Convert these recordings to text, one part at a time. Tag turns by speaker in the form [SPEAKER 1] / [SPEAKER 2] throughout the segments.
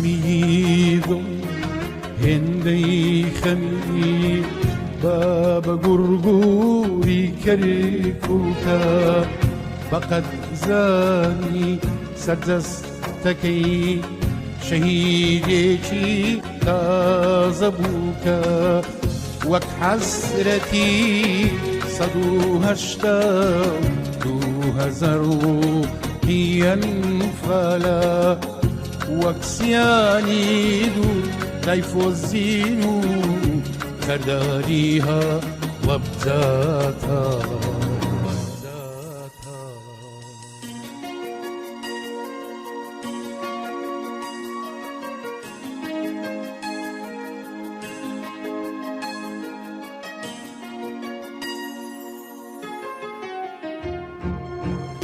[SPEAKER 1] خەمیدڵ هێندەی خەمی بە گوڕگوڕی کەرکووکە بەقەد زانی سەردەستەکەی شەهیدێکی تازە بووکە وەک حەسرەتی 1970 فەلا وەک سیانی دوو دایفۆزین و کەرداریها وەبجاتە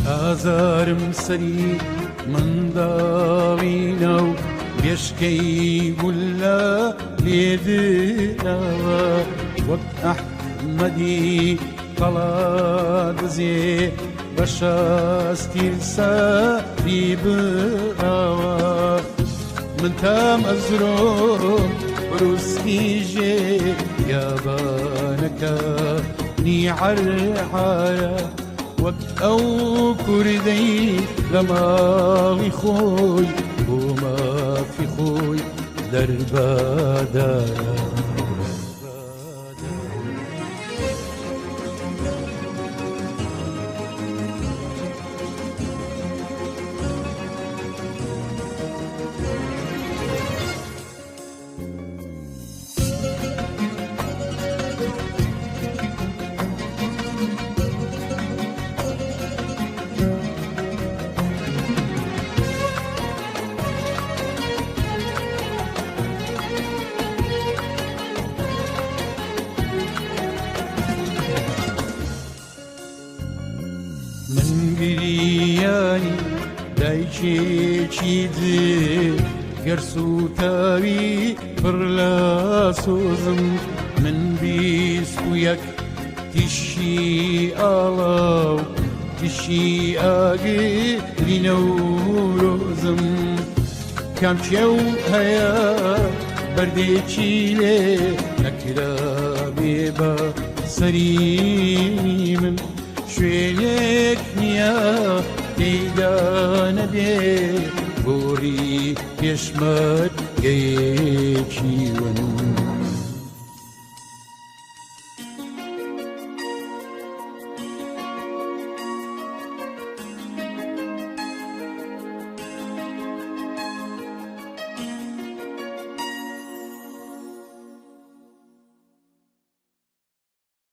[SPEAKER 1] ئازارم سەری منداڵینە و بێشکەی گولە لێدراوە وەک ئەحمەدی قەڵادزێ بە شاستیر سەری براوە من تام ئەزرۆم بروسکیژێ یابانەکە نیعەرعارە وەک ئەو کوردەی لە ماڵی خۆی بۆ مافی خۆی دەربادارە من گریانی دایکێکی دێ گەر سوتاوی پڕ لە سۆزم من 21 تیشی ئاڵا و تیشی ئاگری نەورۆزم کام کێو هەیە بەردێکی لێ نەکرابێ بە سەری من شوێنێک نییە تێیدا نەبێ گۆڕی پێشمەرگەیەکی ون